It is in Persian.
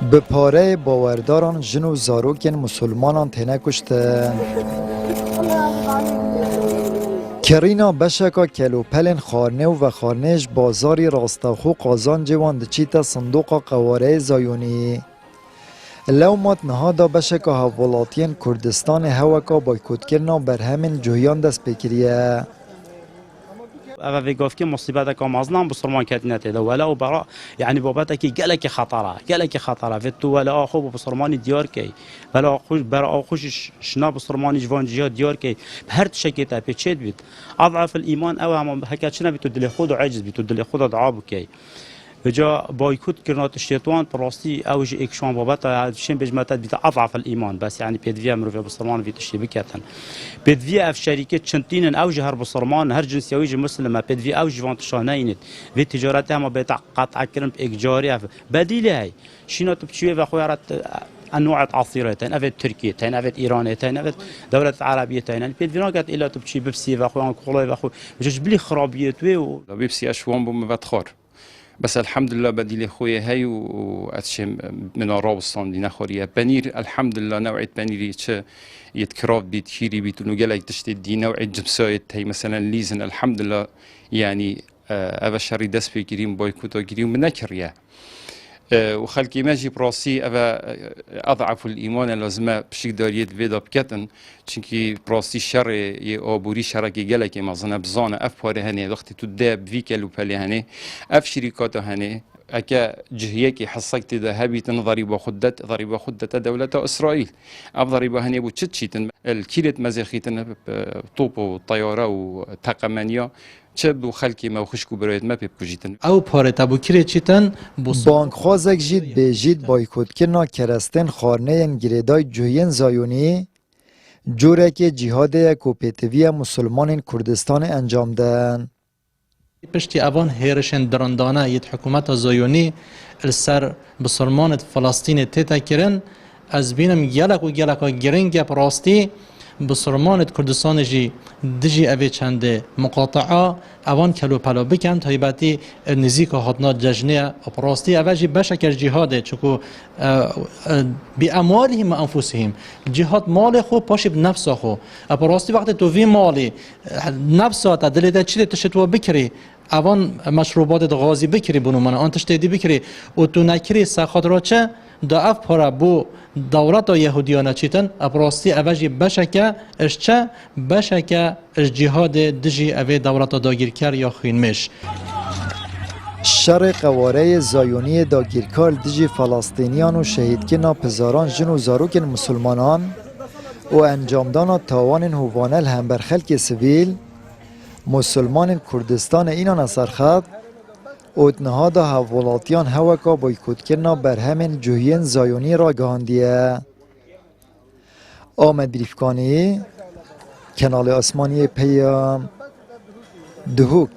به پاره باورداران جن و زاروکن مسلمانان تنه کشتن. کرینا بشکا کلو پلن خارنه و خارنش بازاری راستاخو قازان جوان دچیتا صندوق قواره زایونی. لومات نهادا بشکا هولاتین کردستان هواکا بایکوت کرنا بر همین جویان دست بکریه. أبا في قف كي مصيبة كمازنان بصرمان كاتنات إذا ولا وبراء يعني بابتك جلك خطرة في تو ولا أخو بصرمان ديار كي ولا أخوش براء أخوش شنا بصرمان جوان جهاد ديار كي بهرت شكيتها بتشد بيت أضعف الإيمان أو هم هكذا شنا بتدل خود عجز بتدل خود ضعاب كي بجا بايكوت كرنات الشيطان براستي اوج اكشان بابتا شين بجمتات بتا اضعف الايمان بس يعني بيدفيا مروفيا بصرمان في تشي بكاتن بيدفيا في شركه شنتين اوج هر بصرمان هر جنس يوج مسلمه بيدفيا اوج فانت شانينت في تجارتها ما بتقطع كرم اجاري بديله هي شنو تبشي في اخويا انواع عصيرتين افت تركيتين افت ايرانيتين افت دوله عربيتين يعني بيدفينا قالت الا تبشي بيبسي واخويا كولو واخو بجوج بلي خرابيت وي بيبسي اشوان بمبتخور بس الحمد لله بديل خويا هاي واتشم من رابستان دي نخوريه بنير الحمد لله نوعيه بنير يتكراف بيت كيري بيت نوجلا تشتد دي نوعيه جبسايت هي مثلا ليزن الحمد لله يعني ابشري دس في كريم بويكوتو كريم منكريا وخلكي ماجي براسي ابا اضعف الايمان لازم بشي داريت فيدا بكتن چونكي براسي الشر يابوري شركي جلك ما زنا بزانا اف باره هني وقت تداب فيكل وبالي هني اف شركات هني اكا جهيكي حصكت ذهبي ضريبه خدت دوله اسرائيل اف ضريبه هني بو تشيتن الكيلت مزخيتن طوب وطياره وتقمانيا چه بو خلکی ما خوشکو برایت ما پیب کجیتن او پاره تابو کری چیتن بانک خوازک جید به جید بایکوت کرنا کرستن خارنه ین گریدای جوین زایونی جوره که جهاد کوپیتوی مسلمان کردستان انجام دن. پشتی اوان هیرشن درندانه ید حکومت زایونی السر بسرمان فلسطین تیتا کرن از بینم گلک و گرنگ پراستی بسرمان کردستان جی دجی اوی چنده مقاطعه اوان کلو پلو بکن تایباتی نزیک هاتنا ججنه پراستی اوی جی بشکر جهاده چکو بی اموالهم و انفسهم جهاد مال خو پاشی بنفس خو پراستی وقت تو وی مالی نفس تا دلیت چی تشتو بکری اوان مشروبات غازی بکری بونو من آن تشتیدی بکری و تو نکری سخات را چه دا اف پارا بو دولت یهودیان چیتن اپراستی اوجی بشکه اشچه بشکه اش جهاد دجی اوی دولت داگیرکر یا خینمش شر قواره زایونی داگیرکار دجی فلسطینیان و شهیدکنا پزاران جن و زاروکن مسلمانان و انجامدان تاوان هوانل هم بر خلق سویل مسلمان کردستان اینان سرخط اوتنهادا هولاتیان هواکا بایکوت کرنا بر همین جوهین زایونی را گهاندیه. آمد بریفکانی کنال آسمانی پیام دهوک